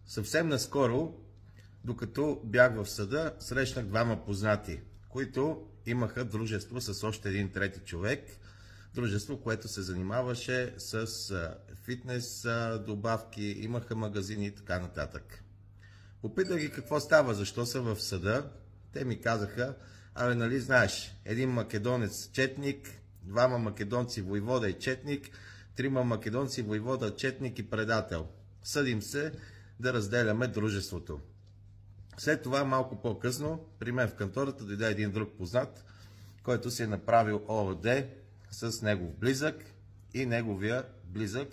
Съвсем наскоро, докато бях в съда, срещнах двама познати, които имаха дружество с още един трети човек. Дружество, което се занимаваше с фитнес добавки, имаха магазини и така нататък. Попитах ги какво става, защо са в съда. Те ми казаха: абе, нали знаеш, един македонец четник, двама македонци войвода и четник, трима македонци войвода, четник и предател. Съдим се да разделяме дружеството. След това, малко по-късно, при мен в кантората дойде един друг познат, който си е направил ООД с негов близък, и неговия близък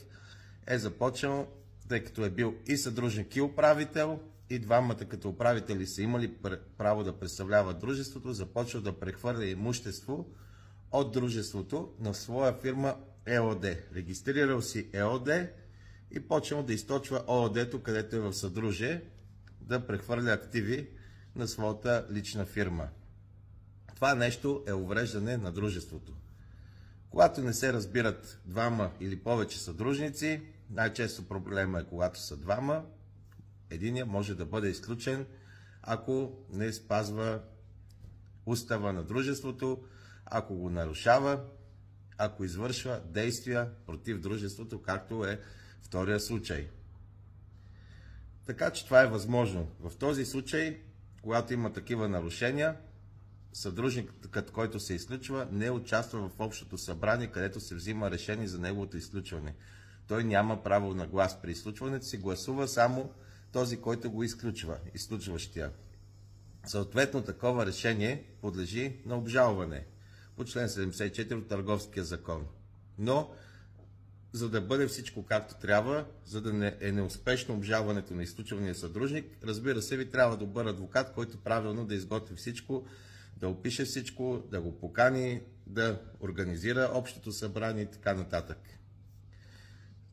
е започнал, тъй като е бил и съдружник, и управител, и двамата като управители са имали право да представляват дружеството, започва да прехвърля имущество от дружеството на своя фирма ЕОД. Регистрирал си ЕОД и почнал да източва ООД-то, където е в съдружие, да прехвърля активи на своята лична фирма. Това нещо е увреждане на дружеството. Когато не се разбират двама или повече съдружници, най-често проблема е когато са двама, единият може да бъде изключен, ако не спазва устава на дружеството, ако го нарушава, ако извършва действия против дружеството, както е втория случай. Така че това е възможно. В този случай, когато има такива нарушения, съдружникът, който се изключва, не участва в общото събрание, където се взима решение за неговото изключване. Той няма право на глас при изключването си, гласува само този, който го изключва, изключващия. Съответно, такова решение подлежи на обжалване по член 74 от Търговския закон. Но, за да бъде всичко както трябва, за да не е неуспешно обжалването на изключвания съдружник, разбира се, ви трябва добър адвокат, който правилно да изготви всичко, да опише всичко, да го покани, да организира общото събрание и така нататък.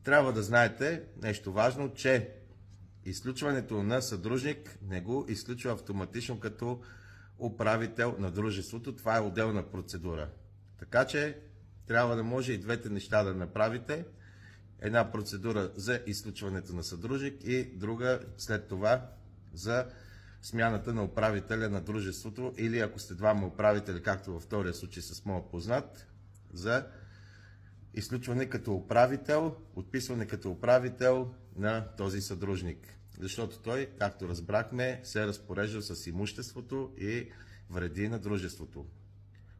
Трябва да знаете нещо важно, че изключването на съдружник не го изключва автоматично като управител на дружеството. Това е отделна процедура. Така че трябва да може и двете неща да направите. Една процедура за изключването на съдружник и друга след това за смяната на управителя на дружеството, или ако сте двама управители, както във втория случай с моят познат, за изключване като управител, отписване като управител на този съдружник. Защото той, както разбрахме, се е разпореждал с имуществото и вреди на дружеството.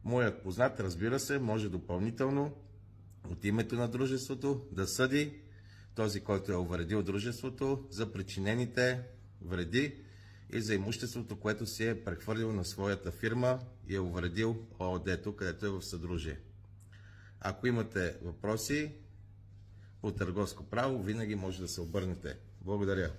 Моят познат, разбира се, може допълнително от името на дружеството да съди този, който е увредил дружеството, за причинените вреди и за имуществото, което си е прехвърлил на своята фирма и е увредил ООД-то, където е в съдружие. Ако имате въпроси по търговско право, винаги може да се обърнете. Благодаря.